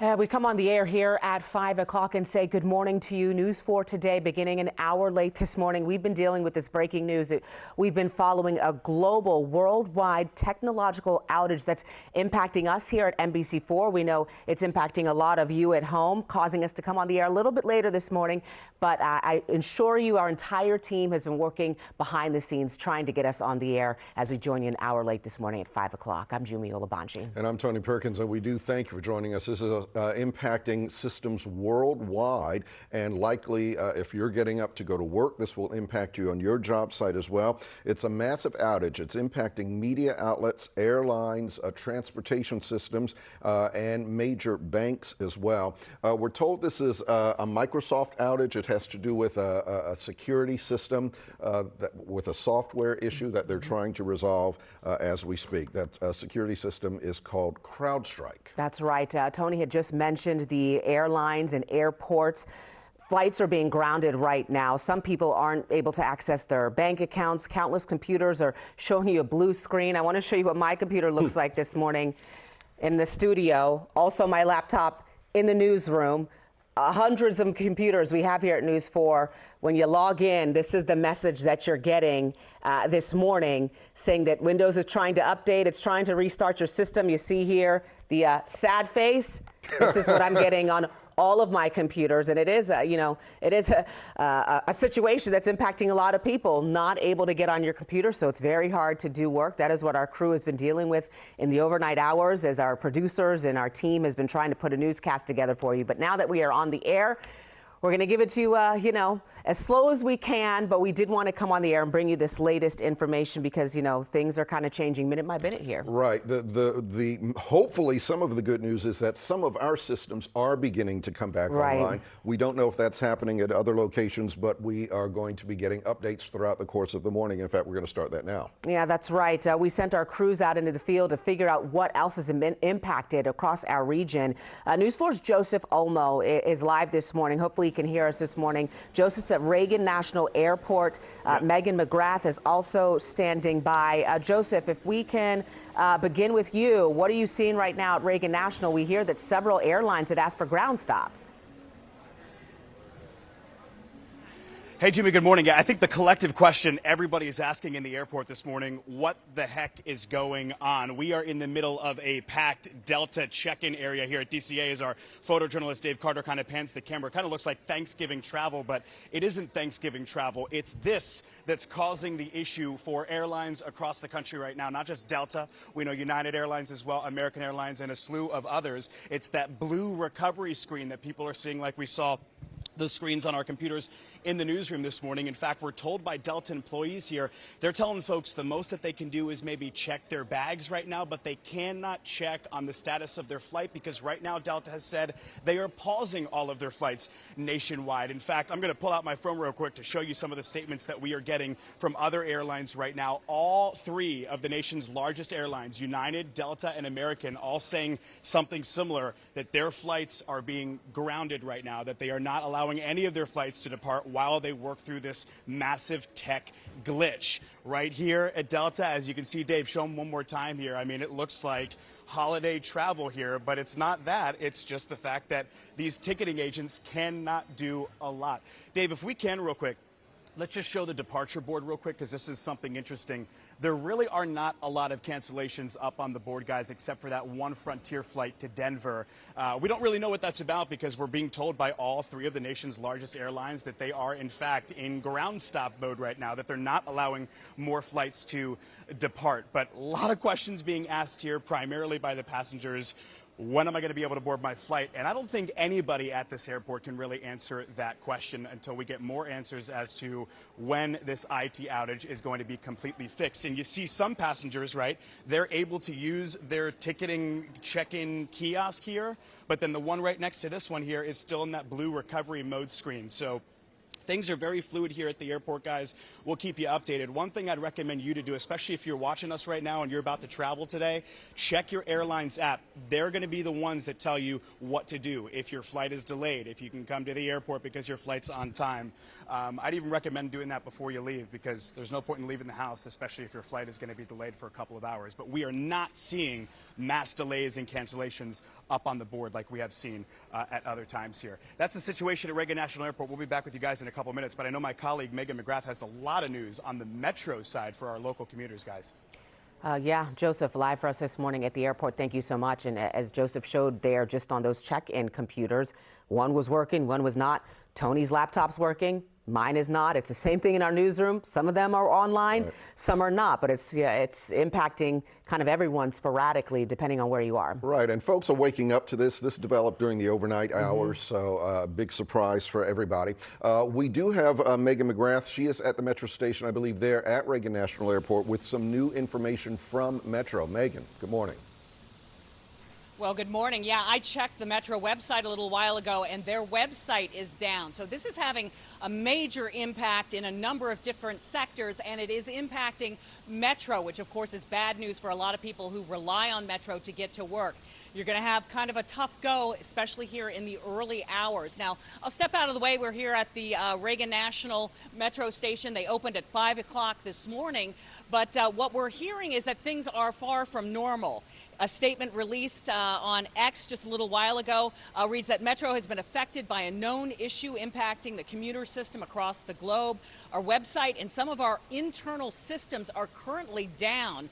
We come on the air here at 5 o'clock and say good morning to you. News for today, beginning an hour late this morning. We've been dealing with this breaking news. We've been following a global, worldwide technological outage that's impacting us here at NBC4. We know it's impacting a lot of you at home, causing us to come on the air a little bit later this morning. But I assure you our entire team has been working behind the scenes trying to get us on the air as we join you an hour late this morning at 5 o'clock. I'm Jumi Olabanji. And I'm Tony Perkins, and we do thank you for joining us. This is impacting systems worldwide, and likely if you're getting up to go to work, this will impact you on your job site as well. It's a massive outage. It's impacting media outlets, airlines, transportation systems, and major banks as well. We're told this is a Microsoft outage. It has to do with a security system with a software issue that they're trying to resolve as we speak. That security system is called CrowdStrike. That's right. Tony had just mentioned the airlines and airports. Flights are being grounded right now. Some people aren't able to access their bank accounts. Countless computers are showing you a blue screen. I want to show you what my computer looks like this morning in the studio. Also, my laptop in the newsroom. Hundreds of computers we have here at News 4. When you log in, this is the message that you're getting this morning, saying that Windows is trying to update. It's trying to restart your system. You see here the sad face. This is what I'm getting on all of my computers, and it is, it is a situation that's impacting a lot of people not able to get on your computer, so it's very hard to do work. That is what our crew has been dealing with in the overnight hours as our producers and our team has been trying to put a newscast together for you. But now that we are on the air, we're going to give it to you, as slow as we can, but we did want to come on the air and bring you this latest information because, things are kind of changing minute by minute here. Right. Hopefully some of the good news is that some of our systems are beginning to come back online. We don't know if that's happening at other locations, but we are going to be getting updates throughout the course of the morning. In fact, we're going to start that now. Yeah, that's right. We sent our crews out into the field to figure out what else has been impacted across our region. News 4's Joseph Olmo is live this morning. Hopefully you can hear us this morning. Joseph's at Reagan National Airport. Megan McGrath is also standing by. Joseph, if we can begin with you, what are you seeing right now at Reagan National? We hear that several airlines had asked for ground stops. Hey, Jimmy, good morning. I think the collective question everybody is asking in the airport this morning, what the heck is going on? We are in the middle of a packed Delta check-in area here at DCA as our photojournalist Dave Carter kind of pans the camera. It kind of looks like Thanksgiving travel, but it isn't Thanksgiving travel. It's this that's causing the issue for airlines across the country right now, not just Delta. We know United Airlines as well, American Airlines, and a slew of others. It's that blue recovery screen that people are seeing like we saw the screens on our computers in the newsroom this morning. In fact, we're told by Delta employees here, they're telling folks the most that they can do is maybe check their bags right now, but they cannot check on the status of their flight because right now Delta has said they are pausing all of their flights nationwide. In fact, I'm going to pull out my phone real quick to show you some of the statements that we are getting from other airlines right now. All three of the nation's largest airlines, United, Delta, and American, all saying something similar, that their flights are being grounded right now, that they are not allowing any of their flights to depart while they work through this massive tech glitch. Right here at Delta, as you can see, Dave, show them one more time here. I mean, it looks like holiday travel here, but it's not that. It's just the fact that these ticketing agents cannot do a lot. Dave, if we can real quick, let's just show the departure board real quick because this is something interesting. There really are not a lot of cancellations up on the board, guys, except for that one Frontier flight to Denver. We don't really know what that's about because we're being told by all three of the nation's largest airlines that they are, in fact, in ground stop mode right now, that they're not allowing more flights to depart. But a lot of questions being asked here, primarily by the passengers. When am I going to be able to board my flight? And I don't think anybody at this airport can really answer that question until we get more answers as to when this IT outage is going to be completely fixed. And you see some passengers, right, they're able to use their ticketing check-in kiosk here, but then the one right next to this one here is still in that blue recovery mode screen. So things are very fluid here at the airport, guys. We'll keep you updated. One thing I'd recommend you to do, especially if you're watching us right now and you're about to travel today, check your airline's app. They're going to be the ones that tell you what to do if your flight is delayed, if you can come to the airport because your flight's on time. I'd even recommend doing that before you leave because there's no point in leaving the house, especially if your flight is going to be delayed for a couple of hours. But we are not seeing mass delays and cancellations up on the board like we have seen at other times here. That's the situation at Reagan National Airport. We'll be back with you guys in a couple minutes, but I know my colleague Megan McGrath has a lot of news on the Metro side for our local commuters, guys. Yeah, Joseph, live for us this morning at the airport. Thank you so much. And as Joseph showed there, just on those check-in computers, one was working, one was not. Tony's laptop's working. Mine is not. It's the same thing in our newsroom. Some of them are online, right. Some are not. But it's impacting kind of everyone sporadically, depending on where you are. Right, and folks are waking up to this. This developed during the overnight hours, so big surprise for everybody. We do have Megan McGrath. She is at the Metro station, I believe, there at Reagan National Airport with some new information from Metro. Megan, good morning. Well, good morning. Yeah, I checked the Metro website a little while ago, and their website is down. So this is having a major impact in a number of different sectors, and it is impacting Metro, which of course is bad news for a lot of people who rely on Metro to get to work. You're going to have kind of a tough go, especially here in the early hours. Now, I'll step out of the way. We're here at the Reagan National Metro station. They opened at 5 o'clock this morning, but what we're hearing is that things are far from normal. A statement released on X just a little while ago reads that Metro has been affected by a known issue impacting the commuter system across the globe. Our website and some of our internal systems are currently down.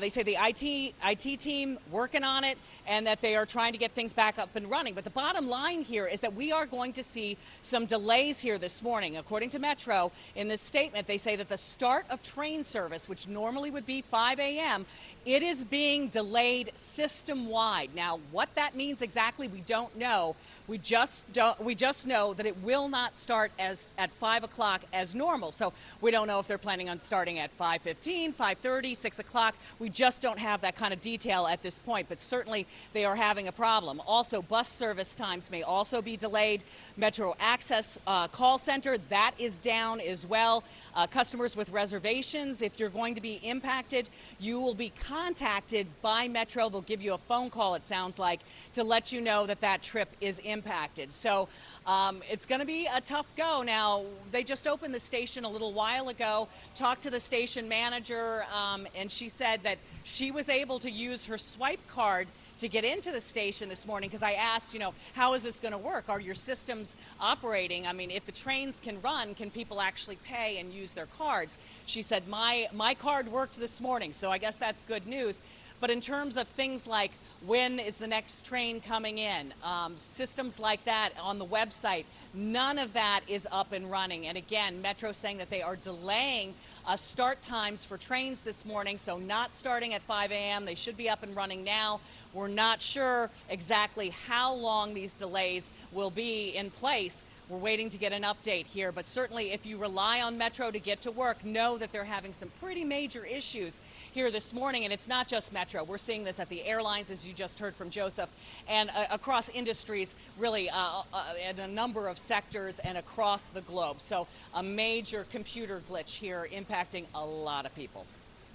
They say the IT team working on it and that they are trying to get things back up and running. But the bottom line here is that we are going to see some delays here this morning. According to Metro, in this statement, they say that the start of train service, which normally would be 5 a.m., it is being delayed system-wide. Now, what that means exactly, we don't know. We just know that it will not start at 5 o'clock as normal. So we don't know if they're planning on starting at 5:15, 5:30, 6 o'clock. We just don't have that kind of detail at this point, but certainly they are having a problem. Also, bus service times may also be delayed. Metro Access call center, that is down as well. Customers with reservations, if you're going to be impacted, you will be contacted by Metro. They'll give you a phone call, it sounds like, to let you know that that trip is impacted. So it's going to be a tough go. Now, they just opened the station a little while ago, talked to the station manager, and she said that she was able to use her swipe card to get into the station this morning, because I asked, how is this going to work? Are your systems operating? I mean, if the trains can run, can people actually pay and use their cards? She said, my card worked this morning, so I guess that's good news. But in terms of things like when is the next train coming in, systems like that on the website, none of that is up and running. And again, Metro saying that they are delaying start times for trains this morning, so not starting at 5 a.m. They should be up and running now. We're not sure exactly how long these delays will be in place. We're waiting to get an update here, but certainly if you rely on Metro to get to work, know that they're having some pretty major issues here this morning. And it's not just Metro. We're seeing this at the airlines, as you just heard from Joseph, and across industries, really, in a number of sectors and across the globe. So a major computer glitch here impacting a lot of people.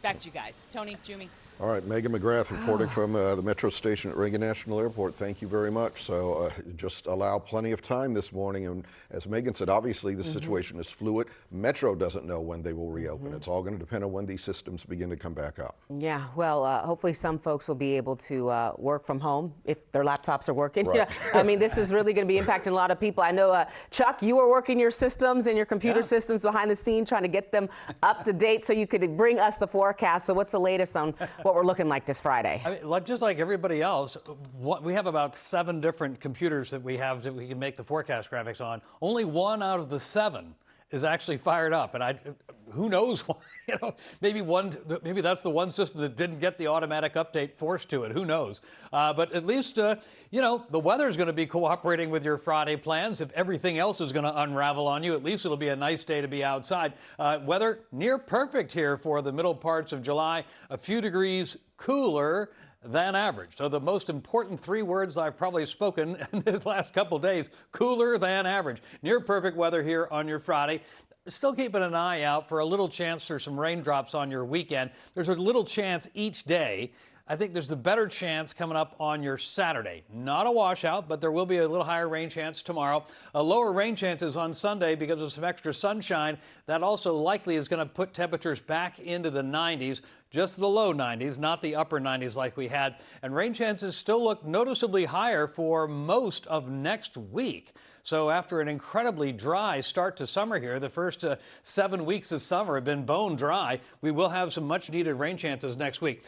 Back to you guys. Tony, Jumi. All right, Megan McGrath reporting from the Metro station at Reagan National Airport. Thank you very much. So just allow plenty of time this morning. And as Megan said, obviously the situation is fluid. Metro doesn't know when they will reopen. It's all going to depend on when these systems begin to come back up. Yeah, well, hopefully some folks will be able to work from home if their laptops are working. Right. I mean, this is really going to be impacting a lot of people. I know, Chuck, you were working your systems and your computer systems behind the scene, trying to get them up to date so you could bring us the forecast. So what's the latest on what we're looking like this Friday? I mean, just like everybody else, we have about 7 different computers that we have that we can make the forecast graphics on. Only 1 out of the 7 is actually fired up, and who knows why? Maybe that's the one system that didn't get the automatic update forced to it. Who knows? But at least the weather is going to be cooperating with your Friday plans. If everything else is going to unravel on you, at least it'll be a nice day to be outside. Weather near perfect here for the middle parts of July. A few degrees cooler than average. So the most important 3 words I've probably spoken in the last couple days: cooler than average. Near perfect weather here on your Friday. Still keeping an eye out for a little chance for some raindrops on your weekend. There's a little chance each day. I think there's the better chance coming up on your Saturday. Not a washout, but there will be a little higher rain chance tomorrow. A lower rain chances on Sunday because of some extra sunshine. That also likely is going to put temperatures back into the 90s. just the low 90s, not the upper 90s like we had. And rain chances still look noticeably higher for most of next week. So after an incredibly dry start to summer here, the first 7 weeks of summer have been bone dry. We will have some much needed rain chances next week.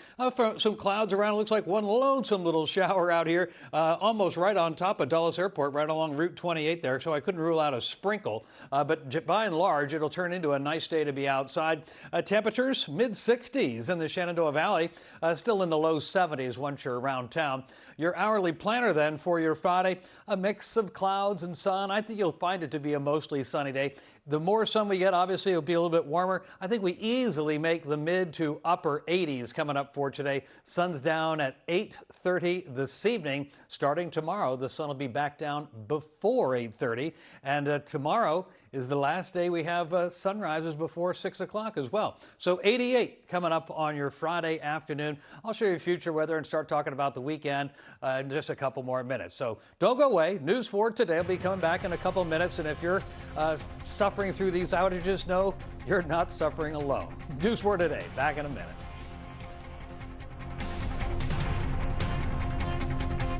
Some clouds around. It looks like one lonesome little shower out here, almost right on top of Dulles Airport, right along Route 28 there. So I couldn't rule out a sprinkle. But by and large, it'll turn into a nice day to be outside. Temperatures mid-60s in the Shenandoah Valley, still in the low 70s once you're around town. Your hourly planner then for your Friday, a mix of clouds and sun. I think you'll find it to be a mostly sunny day. The more sun we get, obviously, it'll be a little bit warmer. I think we easily make the mid to upper 80s coming up for today. Sun's down at 8:30 this evening. Starting tomorrow, the sun will be back down before 8:30. And tomorrow is the last day we have sunrises before 6 o'clock as well. So 88 coming up on your Friday afternoon. I'll show you future weather and start talking about the weekend in just a couple more minutes. So don't go away. News 4 today will be coming back in a couple of minutes. And if you're suffering through these outages, no, you're not suffering alone. News 4 today. Back in a minute.